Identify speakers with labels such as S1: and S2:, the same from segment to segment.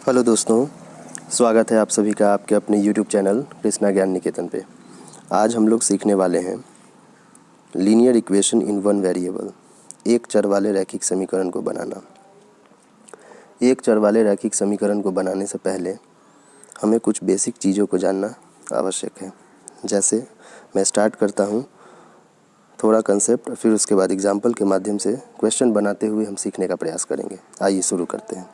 S1: Hello दोस्तों, स्वागत है आप सभी का आपके अपने YouTube चैनल कृष्णा ज्ञान निकेतन पे। आज हम लोग सीखने वाले हैं linear equation in one variable, एक चर वाले रैखिक समीकरण को बनाना। एक चर वाले रैखिक समीकरण को बनाने से पहले हमें कुछ बेसिक चीज़ों को जानना आवश्यक है। जैसे मैं स्टार्ट करता हूँ थोड़ा कंसेप्ट, फिर उसके बाद एग्जाम्पल के माध्यम से क्वेश्चन बनाते हुए हम सीखने का प्रयास करेंगे। आइए शुरू करते हैं।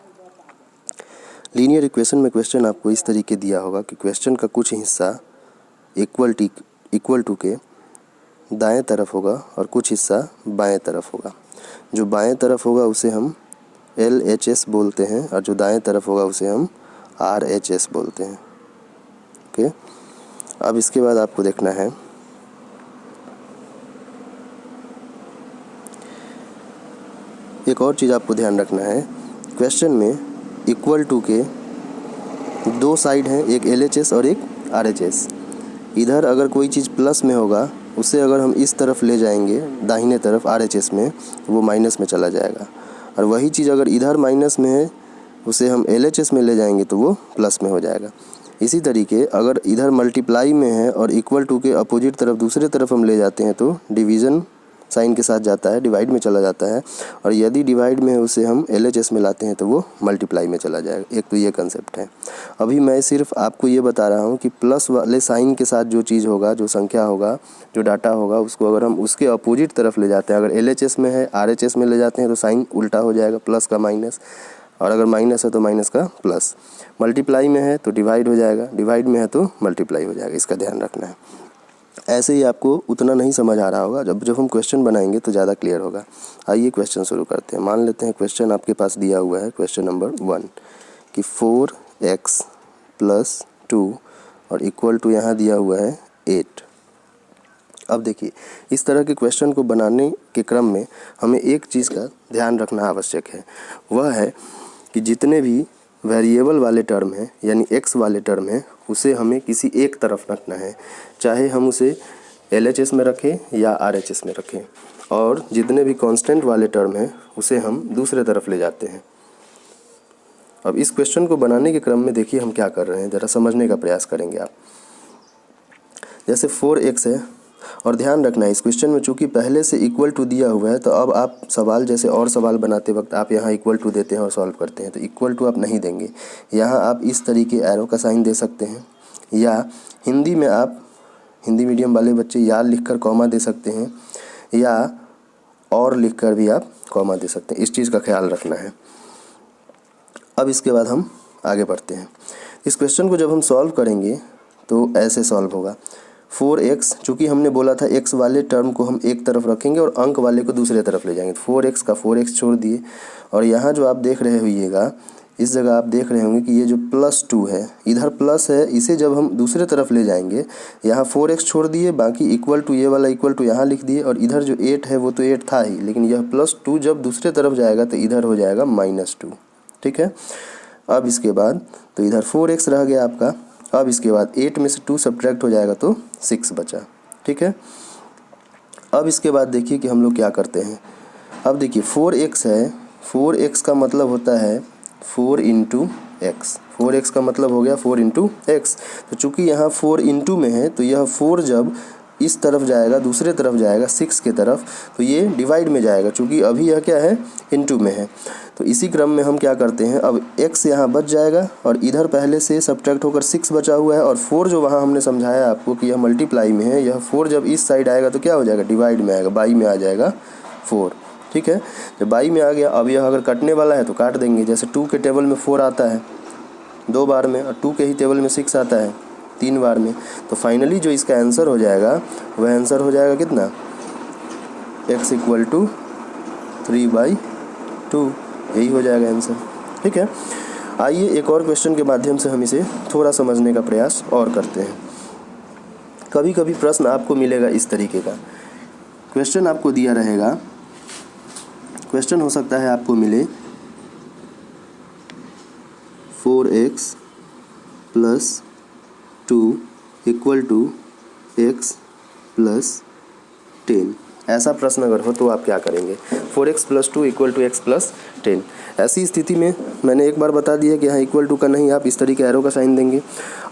S1: लीनियर इक्वेशन में क्वेश्चन आपको इस तरीके दिया होगा कि क्वेश्चन का कुछ हिस्सा इक्वल टू के दाएं तरफ होगा और कुछ हिस्सा बाएं तरफ होगा। जो बाएं तरफ होगा उसे हम LHS बोलते हैं और जो दाएं तरफ होगा उसे हम RHS बोलते हैं। ओके, अब इसके बाद आपको देखना है एक और चीज़ आपको ध्यान रखना है। क्वेश्चन में इक्वल टू के दो साइड हैं, एक LHS और एक RHS। इधर अगर कोई चीज़ प्लस में होगा उसे अगर हम इस तरफ ले जाएंगे दाहिने तरफ RHS में, वो माइनस में चला जाएगा, और वही चीज़ अगर इधर माइनस में है उसे हम LHS में ले जाएंगे तो वो प्लस में हो जाएगा। इसी तरीके अगर इधर मल्टीप्लाई में है और इक्वल टू के अपोजिट तरफ दूसरे तरफ हम ले जाते हैं तो डिवीज़न साइन के साथ जाता है, डिवाइड में चला जाता है, और यदि डिवाइड में है उसे हम LHS में लाते हैं तो वो मल्टीप्लाई में चला जाएगा। एक तो ये कंसेप्ट है। अभी मैं सिर्फ आपको ये बता रहा हूँ कि प्लस वाले साइन के साथ जो चीज़ होगा, जो संख्या होगा, जो डाटा होगा, उसको अगर हम उसके अपोजिट तरफ ले जाते हैं, अगर LHS में है RHS में ले जाते हैं तो साइन उल्टा हो जाएगा, प्लस का माइनस, और अगर माइनस है तो माइनस का प्लस। मल्टीप्लाई में है तो डिवाइड हो जाएगा, डिवाइड में है तो मल्टीप्लाई हो जाएगा। इसका ध्यान रखना है। ऐसे ही आपको उतना नहीं समझ आ रहा होगा, जब हम क्वेश्चन बनाएंगे तो ज़्यादा क्लियर होगा। आइए क्वेश्चन शुरू करते हैं। मान लेते हैं क्वेश्चन आपके पास दिया हुआ है, क्वेश्चन नंबर 1 कि 4x + 2 और इक्वल टू यहाँ दिया हुआ है 8। अब देखिए, इस तरह के क्वेश्चन को बनाने के क्रम में हमें एक चीज़ का ध्यान रखना आवश्यक है। वह है कि जितने भी वेरिएबल वाले टर्म हैं यानी x वाले टर्म हैं उसे हमें किसी एक तरफ रखना है, चाहे हम उसे LHS में रखें या RHS में रखें, और जितने भी कांस्टेंट वाले टर्म हैं उसे हम दूसरे तरफ ले जाते हैं। अब इस क्वेश्चन को बनाने के क्रम में देखिए हम क्या कर रहे हैं, ज़रा समझने का प्रयास करेंगे आप। जैसे 4x है, और ध्यान रखना है इस क्वेश्चन में चूंकि पहले से इक्वल टू दिया हुआ है तो अब आप सवाल जैसे और सवाल बनाते वक्त आप यहाँ इक्वल टू देते हैं और सॉल्व करते हैं तो इक्वल टू आप नहीं देंगे। यहाँ आप इस तरीके एरो का साइन दे सकते हैं, या हिंदी में आप हिंदी मीडियम वाले बच्चे या लिखकर कॉमा दे सकते हैं, या और लिखकर भी आप कॉमा दे सकते हैं। इस चीज़ का ख्याल रखना है। अब इसके बाद हम आगे बढ़ते हैं। इस क्वेश्चन को जब हम सॉल्व करेंगे तो ऐसे सॉल्व होगा। 4x, चूँकि हमने बोला था x वाले टर्म को हम एक तरफ रखेंगे और अंक वाले को दूसरे तरफ ले जाएंगे। 4x का 4x छोड़ दिए, और यहाँ जो आप देख रहे होइएगा इस जगह आप देख रहे होंगे कि ये जो +2 है, इधर प्लस है, इसे जब हम दूसरे तरफ ले जाएंगे यहाँ 4x छोड़ दिए, बाकी इक्वल टू ये वाला इक्वल टू यहाँ लिख दिए, और इधर जो 8 है वो तो 8 था ही, लेकिन यह +2 जब दूसरे तरफ जाएगा तो इधर हो जाएगा -2। ठीक है। अब इसके बाद तो इधर 4x रह गया आपका। अब इसके बाद 8 में से 2 सब्ट्रैक्ट हो जाएगा तो 6 बचा। ठीक है। अब इसके बाद देखिए कि हम लोग क्या करते हैं। अब देखिए 4x है, 4x का मतलब होता है 4 × x। 4x का मतलब हो गया 4 × x। तो चूंकि यहाँ 4 × में है तो यह 4 जब इस तरफ जाएगा, दूसरे तरफ जाएगा 6 के तरफ, तो ये डिवाइड में जाएगा, चूँकि अभी यह क्या है इनटू में है। तो इसी क्रम में हम क्या करते हैं, अब x यहाँ बच जाएगा और इधर पहले से सब्ट्रैक्ट होकर 6 बचा हुआ है, और 4 जो वहाँ हमने समझाया आपको कि यह मल्टीप्लाई में है, यह 4 जब इस साइड आएगा तो क्या हो जाएगा, डिवाइड में आएगा, बाई में आ जाएगा 4। ठीक है। जब बाई में आ गया, अब यह अगर कटने वाला है तो काट देंगे। जैसे 2 के टेबल में 4 आता है 2 बार में, और 2 के ही टेबल में 6 आता है 3 बार में, तो फाइनली जो इसका आंसर हो जाएगा वह आंसर हो जाएगा कितना, x = 3/2। यही हो जाएगा आंसर। ठीक है। आइए एक और क्वेश्चन के माध्यम से हम इसे थोड़ा समझने का प्रयास और करते हैं। कभी कभी प्रश्न आपको मिलेगा इस तरीके का, क्वेश्चन आपको दिया रहेगा, क्वेश्चन हो सकता है आपको मिले 4x + 2 = x + 10। ऐसा प्रश्न अगर हो तो आप क्या करेंगे? 4x + 2 = x + 10। ऐसी स्थिति में मैंने एक बार बता दिया कि यहाँ इक्वल टू का नहीं, आप इस तरीके एरो का साइन देंगे।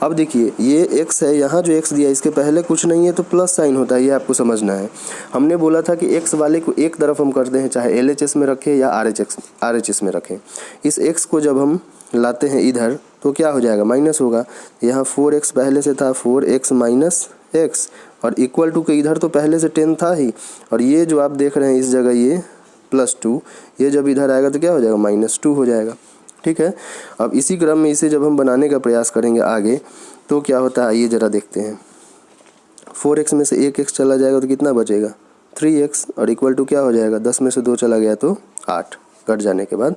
S1: अब देखिए ये x है, यहाँ जो x दिया इसके पहले कुछ नहीं है तो प्लस साइन होता है, ये आपको समझना है। हमने बोला था कि x वाले को एक तरफ हम करते हैं, चाहे LHS में रखें या RHS में रखें। इस x को जब हम लाते हैं इधर तो क्या हो जाएगा? माइनस होगा। यहाँ 4x पहले से था, 4x - x, और इक्वल टू के इधर तो पहले से 10 था ही, और ये जो आप देख रहे हैं इस जगह ये +2, ये जब इधर आएगा तो क्या हो जाएगा? -2 हो जाएगा। ठीक है, अब इसी क्रम में इसे जब हम बनाने का प्रयास करेंगे आगे तो क्या होता है आइए ज़रा देखते हैं। 4x में से एक x चला जाएगा तो कितना बचेगा? 3x, और इक्वल टू क्या हो जाएगा? 10 में से 2 चला गया तो 8 कट जाने के बाद।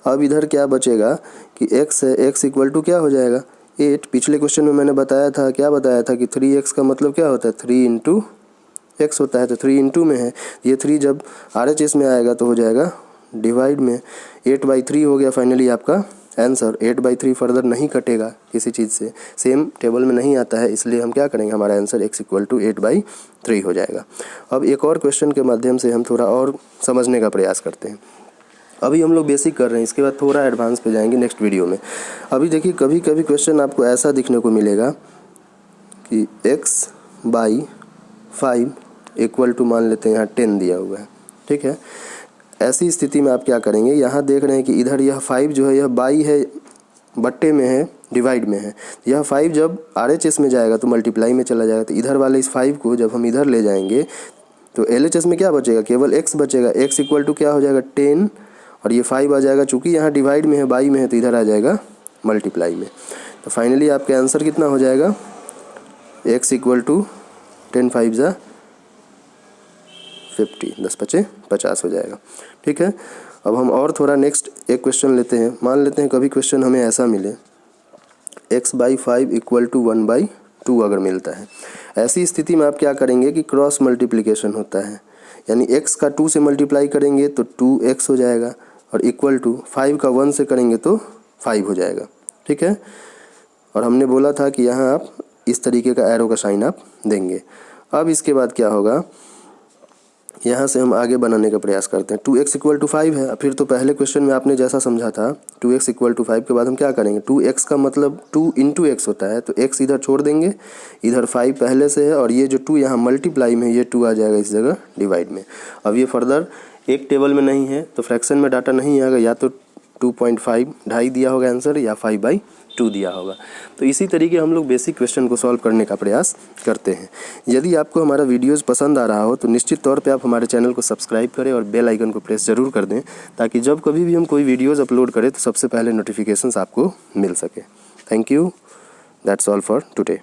S1: अब इधर क्या बचेगा कि x है, x इक्वल टू क्या हो जाएगा? 8। पिछले क्वेश्चन में मैंने बताया था, क्या बताया था कि 3x का मतलब क्या होता है? 3 × x होता है, तो 3 × में है, ये 3 जब RHS में आएगा तो हो जाएगा डिवाइड में। 8/3 हो गया फाइनली आपका आंसर। 8/3 फर्दर नहीं कटेगा किसी चीज़ से, सेम टेबल में नहीं आता है, इसलिए हम क्या करेंगे, हमारा आंसर x = 8/3 हो जाएगा। अब एक और क्वेश्चन के माध्यम से हम थोड़ा और समझने का प्रयास करते हैं। अभी हम लोग बेसिक कर रहे हैं, इसके बाद थोड़ा एडवांस पे जाएंगे नेक्स्ट वीडियो में। अभी देखिए कभी कभी क्वेश्चन आपको ऐसा दिखने को मिलेगा कि x/5 = मान लेते हैं यहाँ 10 दिया हुआ है। ठीक है, ऐसी स्थिति में आप क्या करेंगे? यहाँ देख रहे हैं कि इधर यह 5 जो है यह बाई है, बट्टे में है, डिवाइड में है। यह 5 जब RHS में जाएगा तो मल्टीप्लाई में चला जाएगा, तो इधर वाले इस 5 को जब हम इधर ले जाएंगे तो LHS में क्या बचेगा? केवल x बचेगा। x इक्वल टू क्या हो जाएगा? 10, और ये 5 आ जाएगा, चूँकि यहाँ डिवाइड में है, बाई में है, तो इधर आ जाएगा मल्टीप्लाई में। तो फाइनली आपका आंसर कितना हो जाएगा? x इक्वल टू 10 × 5 = 50, 10 × 5 = 50 हो जाएगा। ठीक है, अब हम और थोड़ा नेक्स्ट एक क्वेश्चन लेते हैं। मान लेते हैं कभी क्वेश्चन हमें ऐसा मिले x/5 = 1/2 अगर मिलता है। ऐसी स्थिति में आप क्या करेंगे कि क्रॉस मल्टीप्लिकेशन होता है, यानी x का 2 से मल्टीप्लाई करेंगे तो 2x हो जाएगा, और इक्वल टू 5 का 1 से करेंगे तो 5 हो जाएगा। ठीक है, और हमने बोला था कि यहाँ आप इस तरीके का एरो का साइन आप देंगे। अब इसके बाद क्या होगा, यहाँ से हम आगे बनाने का प्रयास करते हैं। 2x = 5 है, फिर तो पहले क्वेश्चन में आपने जैसा समझा था 2x = 5 के बाद हम क्या करेंगे? 2x का मतलब 2 × x होता है, तो x इधर छोड़ देंगे, इधर 5 पहले से है, और ये जो 2 यहाँ मल्टीप्लाई में, ये 2 आ जाएगा इस जगह डिवाइड में। अब ये फर्दर एक टेबल में नहीं है तो फ्रैक्शन में डाटा नहीं आएगा, या तो 2.5 ढाई दिया होगा आंसर, या 5/2 दिया होगा। तो इसी तरीके हम लोग बेसिक क्वेश्चन को सॉल्व करने का प्रयास करते हैं। यदि आपको हमारा वीडियोस पसंद आ रहा हो तो निश्चित तौर पे आप हमारे चैनल को सब्सक्राइब करें और बेल आइकन को प्रेस ज़रूर कर दें, ताकि जब कभी भी हम कोई वीडियोज़ अपलोड करें तो सबसे पहले नोटिफिकेशंस आपको मिल सके। Thank you, that's all for today.